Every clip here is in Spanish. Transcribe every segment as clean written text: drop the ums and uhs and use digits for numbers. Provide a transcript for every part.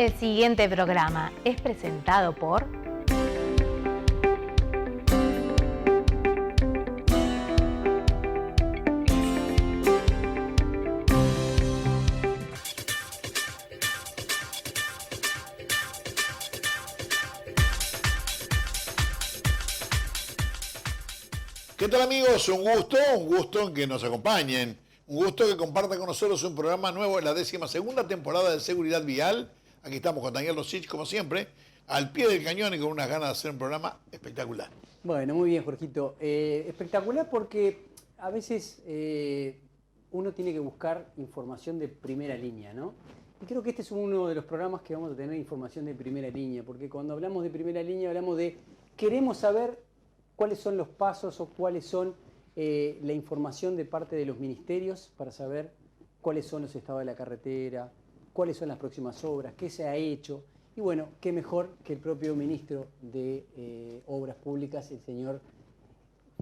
El siguiente programa es presentado por... ¿Qué tal, amigos? Un gusto en que nos acompañen, un gusto que compartan con nosotros un programa nuevo en la 12ª temporada de Seguridad Vial. Aquí estamos con Daniel Rosich, como siempre, al pie del cañón y con unas ganas de hacer un programa espectacular. Bueno, muy bien, Jorgito. Espectacular porque a veces uno tiene que buscar información de primera línea, ¿no? Y creo que este es uno de los programas que vamos a tener información de primera línea, porque cuando hablamos de primera línea hablamos de queremos saber cuáles son los pasos o cuáles son la información de parte de los ministerios para saber cuáles son los estados de la carretera, cuáles son las próximas obras, qué se ha hecho. Y bueno, qué mejor que el propio ministro de Obras Públicas, el señor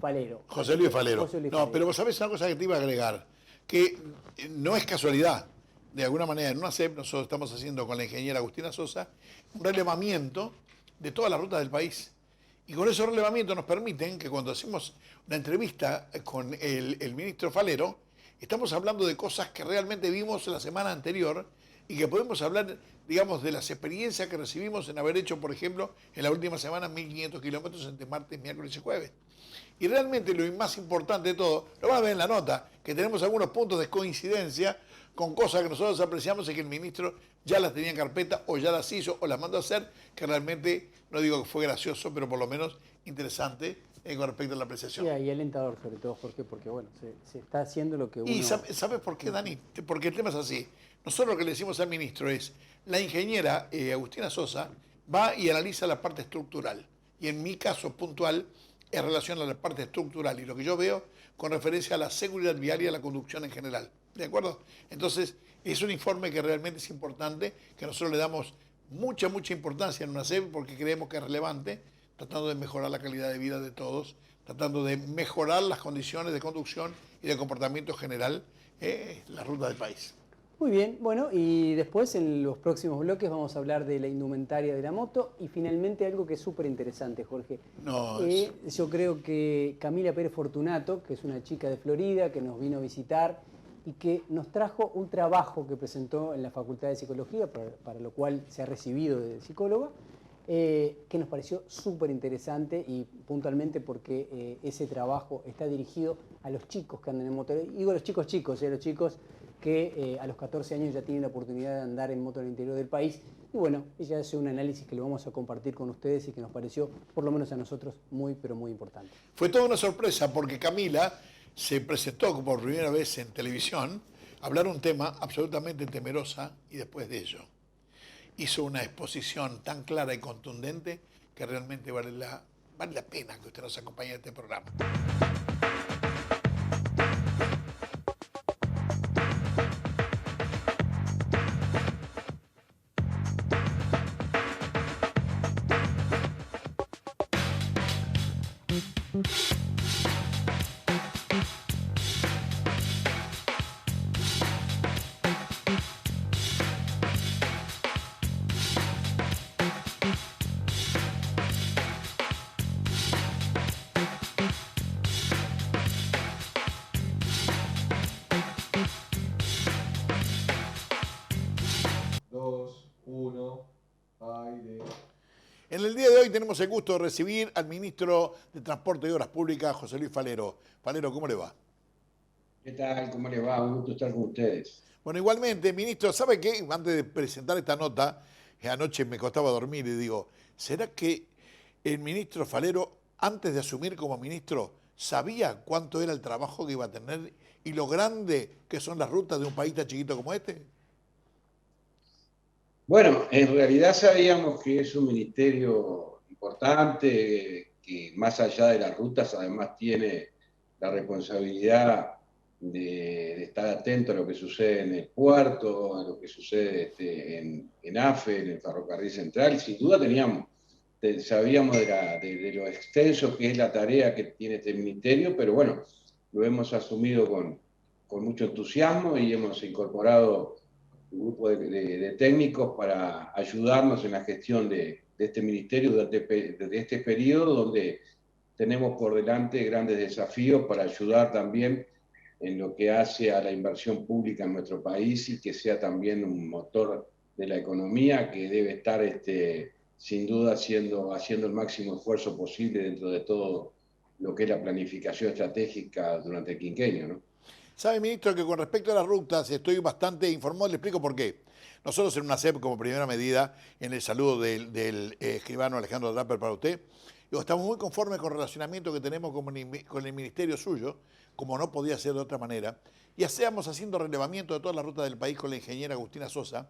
Falero. José Luis Falero. José Luis No, Falero. pero vos sabés una cosa que te iba a agregar, que no es casualidad. De alguna manera, en UNACEP nosotros estamos haciendo con la ingeniera Agustina Sosa un relevamiento de todas las rutas del país. Y con esos relevamientos nos permiten que cuando hacemos una entrevista con el ministro Falero, estamos hablando de cosas que realmente vimos la semana anterior y que podemos hablar, digamos, de las experiencias que recibimos en haber hecho, por ejemplo, en la última semana 1.500 kilómetros entre martes, miércoles y jueves. Y realmente lo más importante de todo, lo van a ver en la nota, que tenemos algunos puntos de coincidencia con cosas que nosotros apreciamos y que el ministro ya las tenía en carpeta o ya las hizo o las mandó a hacer, que realmente, no digo que fue gracioso, pero por lo menos interesante con respecto a la apreciación. Sí, y alentador sobre todo, Jorge, porque bueno, se está haciendo lo que uno... ¿Y sabes por qué, Dani? Porque el tema es así. Nosotros lo que le decimos al ministro es, la ingeniera Agustina Sosa va y analiza la parte estructural. Y en mi caso puntual, en relación a la parte estructural y lo que yo veo con referencia a la seguridad vial y a la conducción en general. ¿De acuerdo? Entonces, es un informe que realmente es importante, que nosotros le damos mucha importancia en UNACEP porque creemos que es relevante, tratando de mejorar la calidad de vida de todos, tratando de mejorar las condiciones de conducción y de comportamiento general en la ruta del país. Muy bien, bueno, y después en los próximos bloques vamos a hablar de la indumentaria de la moto y finalmente algo que es súper interesante, Jorge. Yo creo que Camila Pérez Fortunato, que es una chica de Florida que nos vino a visitar y que nos trajo un trabajo que presentó en la Facultad de Psicología, para lo cual se ha recibido de psicóloga, que nos pareció súper interesante y puntualmente porque ese trabajo está dirigido a los chicos que andan en moto. Digo los chicos, los chicos que a los 14 años ya tienen la oportunidad de andar en moto en el interior del país. Y bueno, ella hace un análisis que lo vamos a compartir con ustedes y que nos pareció, por lo menos a nosotros, muy, pero muy importante. Fue toda una sorpresa porque Camila se presentó por primera vez en televisión a hablar un tema absolutamente temerosa y después de ello hizo una exposición tan clara y contundente que realmente vale la pena que usted nos acompañe en este programa. En el día de hoy tenemos el gusto de recibir al ministro de Transporte y Obras Públicas, José Luis Falero. Falero, ¿cómo le va? ¿Qué tal? ¿Cómo le va? Un gusto estar con ustedes. Bueno, igualmente, ministro, ¿sabe qué? Antes de presentar esta nota, anoche me costaba dormir y digo, ¿será que el ministro Falero, antes de asumir como ministro, sabía cuánto era el trabajo que iba a tener y lo grande que son las rutas de un país tan chiquito como este? Bueno, en realidad sabíamos que es un ministerio importante, que más allá de las rutas además tiene la responsabilidad de estar atento a lo que sucede en el puerto, a lo que sucede en AFE, en el ferrocarril central. Sin duda sabíamos de lo extenso que es la tarea que tiene este ministerio, pero bueno, lo hemos asumido con mucho entusiasmo y hemos incorporado un grupo de técnicos para ayudarnos en la gestión de este ministerio desde este periodo donde tenemos por delante grandes desafíos para ayudar también en lo que hace a la inversión pública en nuestro país y que sea también un motor de la economía que debe estar sin duda haciendo el máximo esfuerzo posible dentro de todo lo que es la planificación estratégica durante el quinquenio, ¿no? Sabe, ministro, que con respecto a las rutas estoy bastante informado, le explico por qué. Nosotros en una CEP, como primera medida, en el saludo del escribano Alejandro Draper para usted, estamos muy conformes con el relacionamiento que tenemos con el ministerio suyo, como no podía ser de otra manera, y hacemos haciendo relevamiento de todas las rutas del país con la ingeniera Agustina Sosa,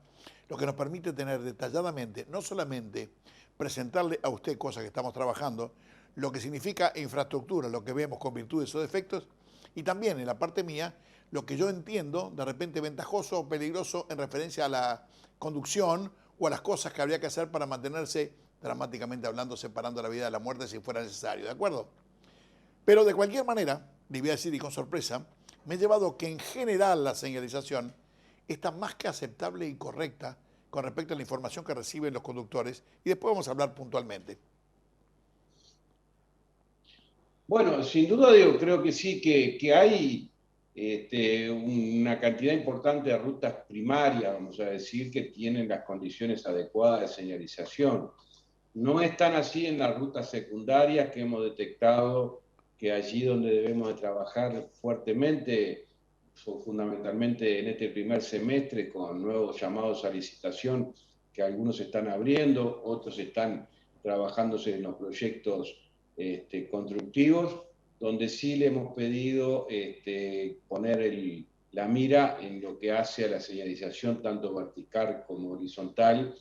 lo que nos permite tener detalladamente, no solamente presentarle a usted cosas que estamos trabajando, lo que significa infraestructura, lo que vemos con virtudes o defectos, y también en la parte mía, lo que yo entiendo de repente ventajoso o peligroso en referencia a la conducción o a las cosas que habría que hacer para mantenerse, dramáticamente hablando, separando la vida de la muerte si fuera necesario, ¿de acuerdo? Pero de cualquier manera, le voy a decir y con sorpresa, me he llevado que en general la señalización está más que aceptable y correcta con respecto a la información que reciben los conductores y después vamos a hablar puntualmente. Bueno, sin duda, digo, creo que sí, que hay una cantidad importante de rutas primarias, vamos a decir, que tienen las condiciones adecuadas de señalización. No es tan así en las rutas secundarias que hemos detectado que allí donde debemos de trabajar fuertemente, fundamentalmente en este primer semestre, con nuevos llamados a licitación, que algunos están abriendo, otros están trabajándose en los proyectos constructivos, donde sí le hemos pedido poner la mira en lo que hace a la señalización tanto vertical como horizontal,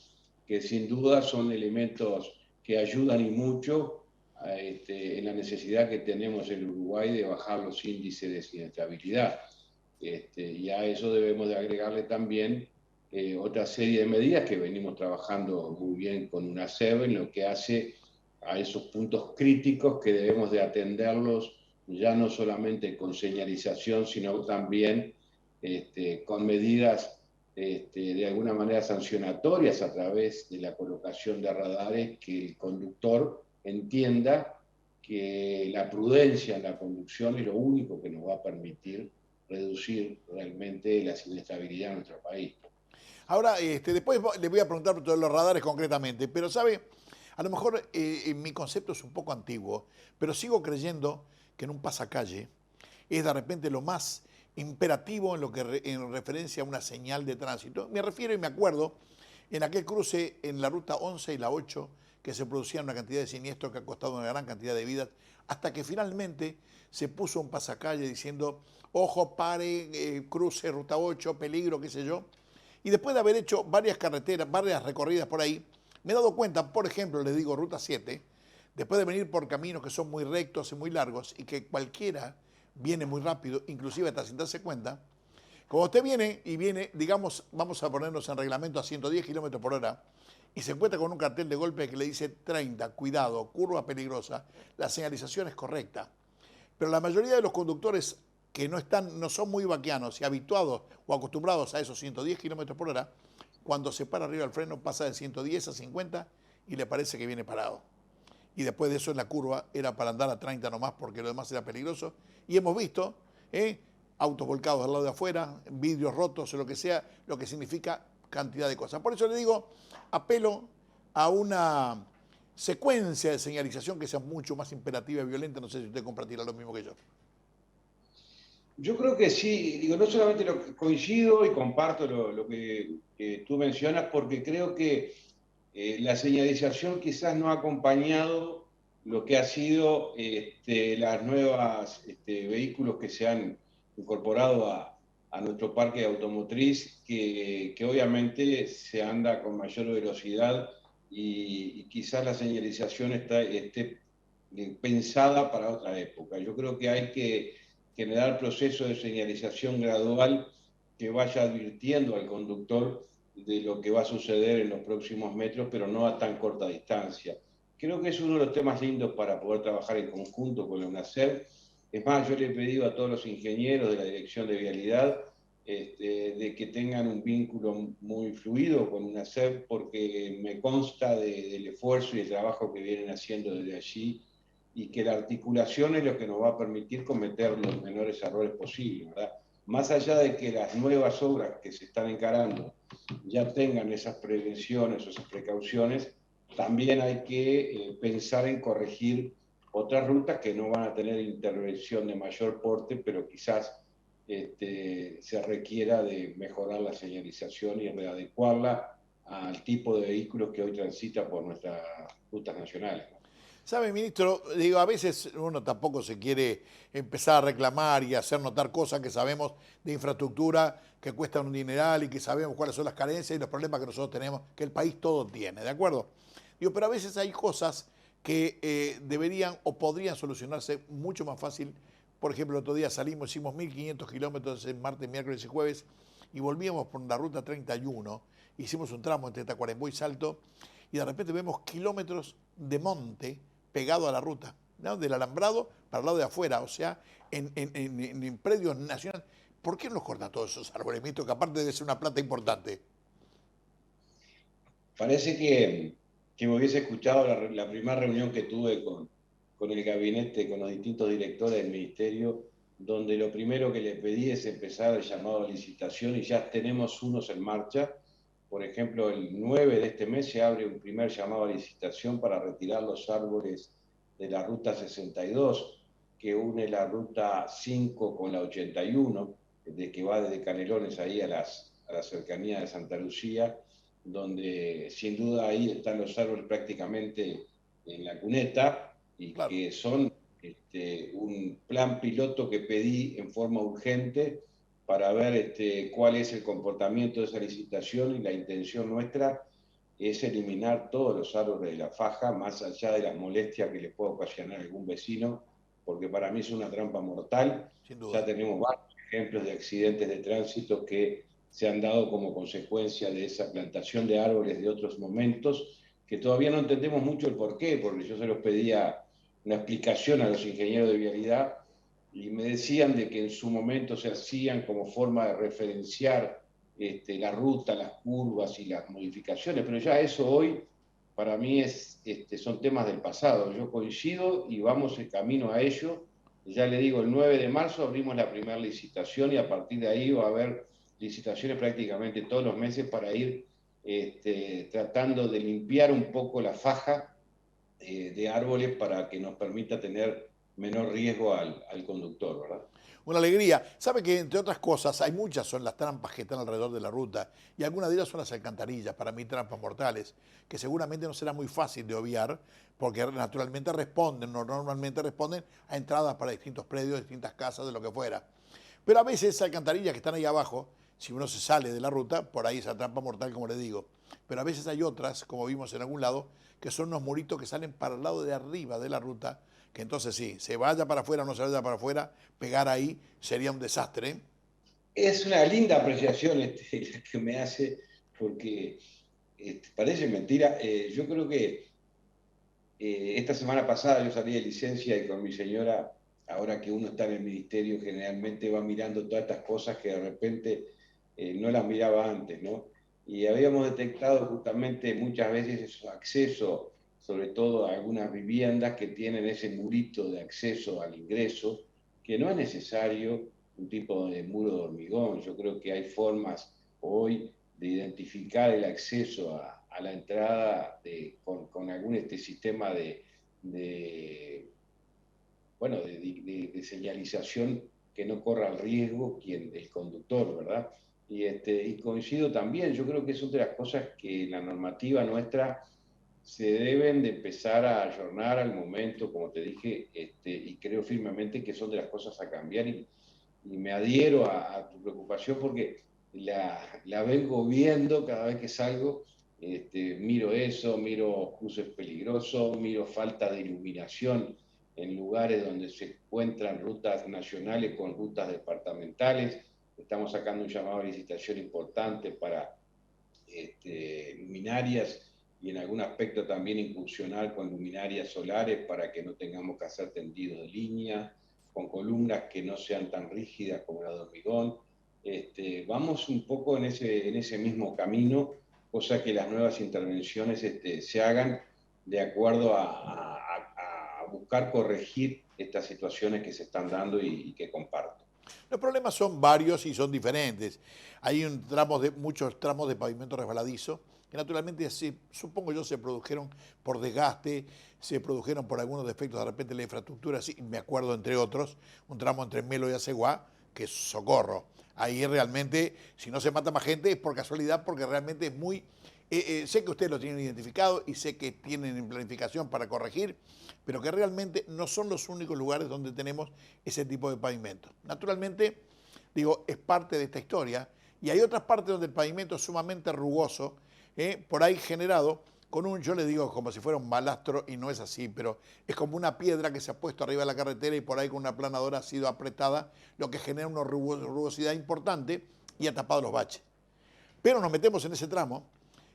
que sin duda son elementos que ayudan y mucho en la necesidad que tenemos en Uruguay de bajar los índices de siniestrabilidad. Y a eso debemos de agregarle también otra serie de medidas que venimos trabajando muy bien con UNACEB en lo que hace a esos puntos críticos que debemos de atenderlos ya no solamente con señalización, sino también con medidas de alguna manera sancionatorias a través de la colocación de radares, que el conductor entienda que la prudencia en la conducción es lo único que nos va a permitir reducir realmente la siniestrabilidad en nuestro país. Ahora, después le voy a preguntar por todos los radares concretamente, pero sabe, a lo mejor mi concepto es un poco antiguo, pero sigo creyendo que en un pasacalle es de repente lo más imperativo en lo que en referencia a una señal de tránsito. Me refiero y me acuerdo en aquel cruce en la ruta 11 y la 8 que se producían una cantidad de siniestros que ha costado una gran cantidad de vidas, hasta que finalmente se puso un pasacalle diciendo, ojo, pare, cruce, ruta 8, peligro, qué sé yo. Y después de haber hecho varias carreteras, varias recorridas por ahí, me he dado cuenta, por ejemplo, les digo, ruta 7, después de venir por caminos que son muy rectos y muy largos y que cualquiera viene muy rápido, inclusive hasta sin darse cuenta, como usted viene y viene, digamos, vamos a ponernos en reglamento a 110 kilómetros por hora y se encuentra con un cartel de golpe que le dice 30, cuidado, curva peligrosa, la señalización es correcta. Pero la mayoría de los conductores que no son muy vaquianos y habituados o acostumbrados a esos 110 kilómetros por hora, cuando se para arriba el freno pasa de 110 a 50 y le parece que viene parado. Y después de eso en la curva era para andar a 30 nomás porque lo demás era peligroso. Y hemos visto autos volcados al lado de afuera, vidrios rotos o lo que sea, lo que significa cantidad de cosas. Por eso le digo, apelo a una secuencia de señalización que sea mucho más imperativa y violenta. No sé si usted compartirá lo mismo que yo. Yo creo que sí, digo, no solamente coincido y comparto lo que tú mencionas, porque creo que la señalización quizás no ha acompañado lo que ha sido las nuevas vehículos que se han incorporado a nuestro parque automotriz, que obviamente se anda con mayor velocidad y quizás la señalización esté pensada para otra época. Yo creo que hay que generar procesos de señalización gradual que vaya advirtiendo al conductor de lo que va a suceder en los próximos metros, pero no a tan corta distancia. Creo que es uno de los temas lindos para poder trabajar en conjunto con la UNACEB. Es más, yo le he pedido a todos los ingenieros de la Dirección de Vialidad de que tengan un vínculo muy fluido con UNACEF, porque me consta del esfuerzo y el trabajo que vienen haciendo desde allí, y que la articulación es lo que nos va a permitir cometer los menores errores posibles, ¿verdad? Más allá de que las nuevas obras que se están encarando ya tengan esas prevenciones o esas precauciones, también hay que pensar en corregir otras rutas que no van a tener intervención de mayor porte, pero quizás se requiera de mejorar la señalización y readecuarla al tipo de vehículos que hoy transita por nuestras rutas nacionales, ¿no? ¿Sabe, ministro? Digo, a veces uno tampoco se quiere empezar a reclamar y hacer notar cosas que sabemos de infraestructura que cuestan un dineral y que sabemos cuáles son las carencias y los problemas que nosotros tenemos, que el país todo tiene, ¿de acuerdo? Digo, pero a veces hay cosas que deberían o podrían solucionarse mucho más fácil. Por ejemplo, el otro día salimos, hicimos 1.500 kilómetros en martes, miércoles y jueves y volvíamos por la ruta 31, hicimos un tramo entre Tacuarembó y Salto y de repente vemos kilómetros de monte pegado a la ruta, ¿no? Del alambrado para el lado de afuera, o sea, en predios nacionales. ¿Por qué nos cortan todos esos árboles, ministro? Que aparte debe ser una plata importante. Parece que me hubiese escuchado la primera reunión que tuve con el gabinete, con los distintos directores del ministerio, donde lo primero que le pedí es empezar el llamado a licitación y ya tenemos unos en marcha. Por ejemplo, el 9 de este mes se abre un primer llamado a licitación para retirar los árboles de la ruta 62, que une la ruta 5 con la 81, de que va desde Canelones ahí a la cercanía de Santa Lucía, donde sin duda ahí están los árboles prácticamente en la cuneta y Claro. que son un plan piloto que pedí en forma urgente para ver cuál es el comportamiento de esa licitación, y la intención nuestra es eliminar todos los árboles de la faja, más allá de las molestias que le pueda ocasionar a algún vecino, porque para mí es una trampa mortal. Sin Ya duda. tenemos varios ejemplos de accidentes de tránsito que se han dado como consecuencia de esa plantación de árboles de otros momentos, que todavía no entendemos mucho el porqué, porque yo se los pedía una explicación a los ingenieros de vialidad y me decían de que en su momento se hacían como forma de referenciar la ruta, las curvas y las modificaciones, pero ya eso hoy para mí son temas del pasado. Yo coincido y vamos en camino a ello. Ya le digo, el 9 de marzo abrimos la primera licitación y a partir de ahí va a haber licitaciones prácticamente todos los meses para ir tratando de limpiar un poco la faja de árboles para que nos permita tener menor riesgo al conductor, ¿verdad? Una alegría. Sabe que, entre otras cosas, hay muchas son las trampas que están alrededor de la ruta y algunas de ellas son las alcantarillas, para mí trampas mortales, que seguramente no será muy fácil de obviar porque naturalmente responden, normalmente responden a entradas para distintos predios, distintas casas, de lo que fuera. Pero a veces esas alcantarillas que están ahí abajo, si uno se sale de la ruta, por ahí esa trampa mortal, como le digo. Pero a veces hay otras, como vimos en algún lado, que son unos muritos que salen para el lado de arriba de la ruta, que entonces sí, se vaya para afuera o no se vaya para afuera, pegar ahí sería un desastre, ¿eh? Es una linda apreciación la que me hace, porque parece mentira. Yo creo que esta semana pasada yo salí de licencia y con mi señora, ahora que uno está en el ministerio, generalmente va mirando todas estas cosas que de repente no las miraba antes, ¿no? Y habíamos detectado justamente muchas veces esos accesos, sobre todo a algunas viviendas que tienen ese murito de acceso al ingreso, que no es necesario un tipo de muro de hormigón. Yo creo que hay formas hoy de identificar el acceso a la entrada con algún sistema bueno, de señalización que no corra el riesgo el conductor, ¿verdad? Y coincido también, yo creo que es otra de las cosas que la normativa nuestra se deben de empezar a ayornar al momento, como te dije, y creo firmemente que son de las cosas a cambiar, y me adhiero a tu preocupación porque la vengo viendo cada vez que salgo. Miro eso, miro cruces peligrosos, miro falta de iluminación en lugares donde se encuentran rutas nacionales con rutas departamentales. Estamos sacando un llamado a licitación importante para luminarias, y en algún aspecto también incursionar con luminarias solares para que no tengamos que hacer tendidos de línea, con columnas que no sean tan rígidas como la de hormigón. vamos un poco en ese mismo camino, cosa que las nuevas intervenciones se hagan de acuerdo a buscar corregir estas situaciones que se están dando y que comparto. Los problemas son varios y son diferentes. Hay muchos tramos de pavimento resbaladizo que naturalmente, supongo yo, se produjeron por desgaste, se produjeron por algunos defectos de repente en la infraestructura, sí, me acuerdo entre otros, un tramo entre Melo y Aceguá, que es socorro. Ahí realmente, si no se mata más gente, es por casualidad, porque realmente es muy... sé que ustedes lo tienen identificado y sé que tienen en planificación para corregir, pero que realmente no son los únicos lugares donde tenemos ese tipo de pavimento. Naturalmente, digo, es parte de esta historia, y hay otras partes donde el pavimento es sumamente rugoso, por ahí generado con yo le digo como si fuera un balastro, y no es así, pero es como una piedra que se ha puesto arriba de la carretera y por ahí con una aplanadora ha sido apretada, lo que genera una rugosidad importante y ha tapado los baches. Pero nos metemos en ese tramo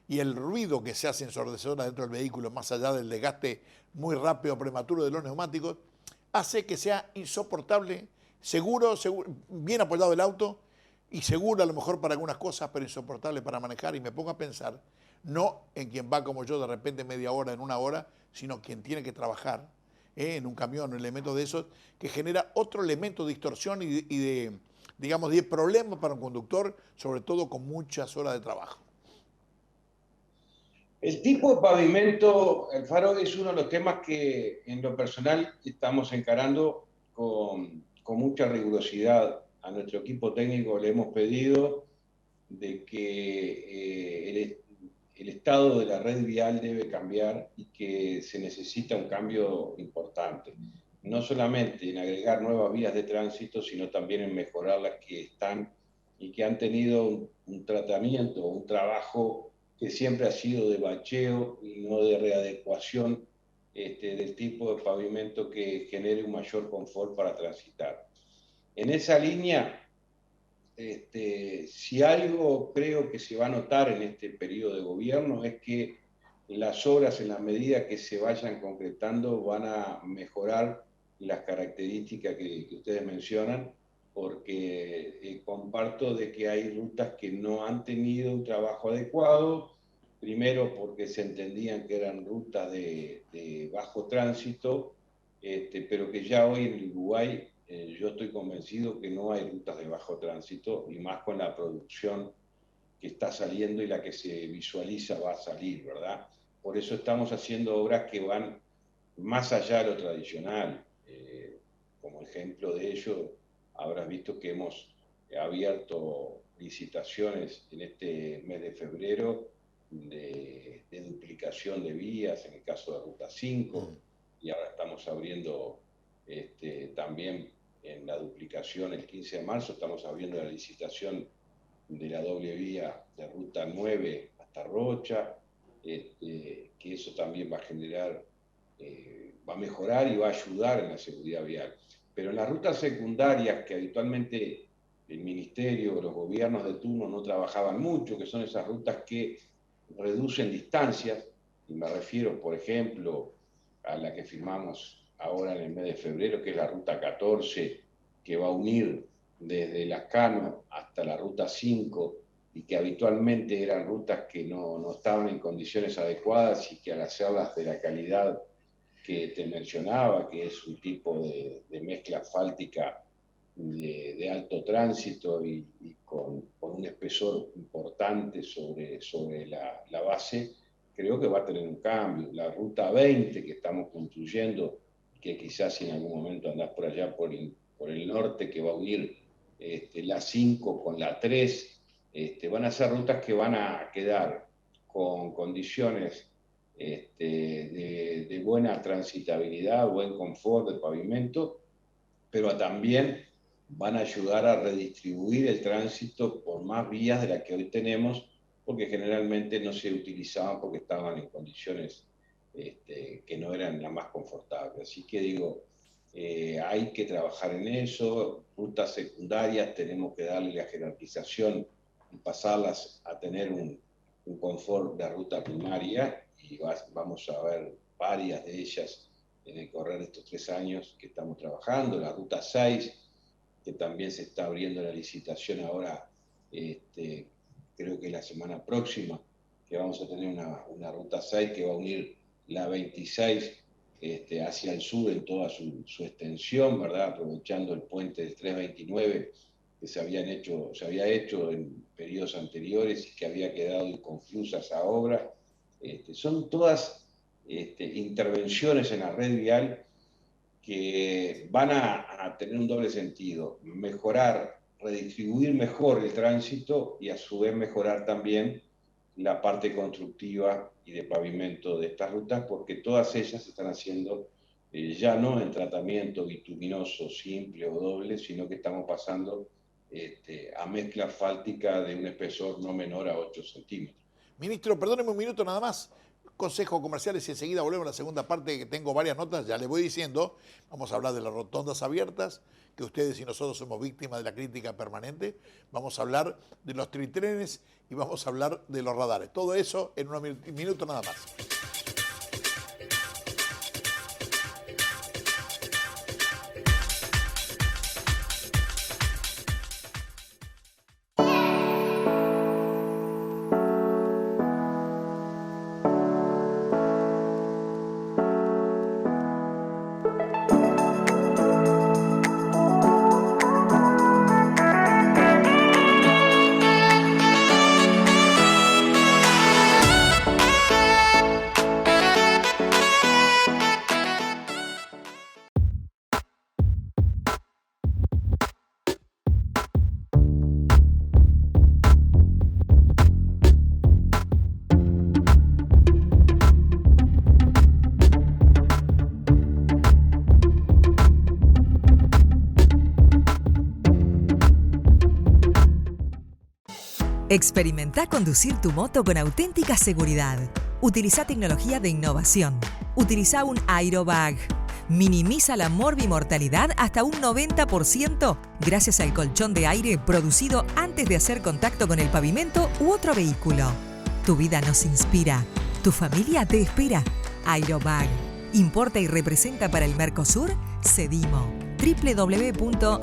y el ruido que se hace ensordecedor dentro del vehículo, más allá del desgaste muy rápido, prematuro de los neumáticos, hace que sea insoportable, seguro, bien apoyado el auto y seguro a lo mejor para algunas cosas, pero insoportable para manejar. Y me pongo a pensar, no en quien va como yo de repente media hora, en una hora, sino quien tiene que trabajar en un camión, un elemento de esos, que genera otro elemento de distorsión y de, digamos, de problema para un conductor, sobre todo con muchas horas de trabajo. El tipo de pavimento, Alfaro, es uno de los temas que en lo personal estamos encarando con mucha rigurosidad. A nuestro equipo técnico le hemos pedido de que el estado de la red vial debe cambiar y que se necesita un cambio importante. No solamente en agregar nuevas vías de tránsito, sino también en mejorar las que están y que han tenido un tratamiento, un trabajo que siempre ha sido de bacheo y no de readecuación del tipo de pavimento que genere un mayor confort para transitar. En esa línea, si algo creo que se va a notar en este periodo de gobierno es que las obras, en la medida que se vayan concretando, van a mejorar las características que ustedes mencionan, porque comparto de que hay rutas que no han tenido un trabajo adecuado, primero porque se entendían que eran rutas de bajo tránsito, pero que ya hoy en Uruguay yo estoy convencido que no hay rutas de bajo tránsito, y más con la producción que está saliendo y la que se visualiza va a salir, ¿verdad? Por eso estamos haciendo obras que van más allá de lo tradicional. Como ejemplo de ello, habrás visto que hemos abierto licitaciones en este mes de febrero de duplicación de vías, en el caso de Ruta 5, y ahora estamos abriendo también en la duplicación el 15 de marzo, estamos abriendo la licitación de la doble vía de Ruta 9 hasta Rocha, que eso también va a generar, va a mejorar y va a ayudar en la seguridad vial. Pero en las rutas secundarias que habitualmente el ministerio o los gobiernos de turno no trabajaban mucho, que son esas rutas que reducen distancias, y me refiero, por ejemplo, a la que firmamos ahora en el mes de febrero, que es la Ruta 14, que va a unir desde Lascano hasta la Ruta 5, y que habitualmente eran rutas que no estaban en condiciones adecuadas y que al hacerlas de la calidad que te mencionaba, que es un tipo de mezcla asfáltica de alto tránsito y con un espesor importante sobre la base, creo que va a tener un cambio. La Ruta 20 que estamos construyendo, que quizás en algún momento andás por allá por el norte, que va a unir la 5 con la 3, van a ser rutas que van a quedar con condiciones de buena transitabilidad, buen confort del pavimento, pero también van a ayudar a redistribuir el tránsito por más vías de las que hoy tenemos, porque generalmente no se utilizaban porque estaban en condiciones que no eran las más confortables. Así que digo, hay que trabajar en eso. Rutas secundarias tenemos que darle la jerarquización y pasarlas a tener un confort de ruta primaria, y vamos a ver varias de ellas en el correr de estos 3 años que estamos trabajando. La Ruta 6 que también se está abriendo la licitación ahora, creo que la semana próxima, que vamos a tener una ruta 6 que va a unir la 26 hacia el sur en toda su extensión, ¿verdad? Aprovechando el puente del 329 que se había hecho en periodos anteriores y que había quedado inconclusa esa obra. Son todas intervenciones en la red vial que van a tener un doble sentido: mejorar, redistribuir mejor el tránsito y a su vez mejorar también la parte constructiva y de pavimento de estas rutas, porque todas ellas se están haciendo ya no en tratamiento bituminoso simple o doble, sino que estamos pasando a mezcla asfáltica de un espesor no menor a 8 centímetros. Ministro, perdóneme un minuto nada más. Consejos comerciales y enseguida volvemos a la segunda parte, que tengo varias notas, ya les voy diciendo. Vamos a hablar de las rotondas abiertas, que ustedes y nosotros somos víctimas de la crítica permanente. Vamos a hablar de los tritrenes y vamos a hablar de los radares. Todo eso en un minuto nada más. Experimenta conducir tu moto con auténtica seguridad. Utiliza tecnología de innovación. Utiliza un aerobag. Minimiza la morbimortalidad hasta un 90% gracias al colchón de aire producido antes de hacer contacto con el pavimento u otro vehículo. Tu vida nos inspira. Tu familia te espera. Aerobag. Importa y representa para el Mercosur Cedimo. www.cedimo.com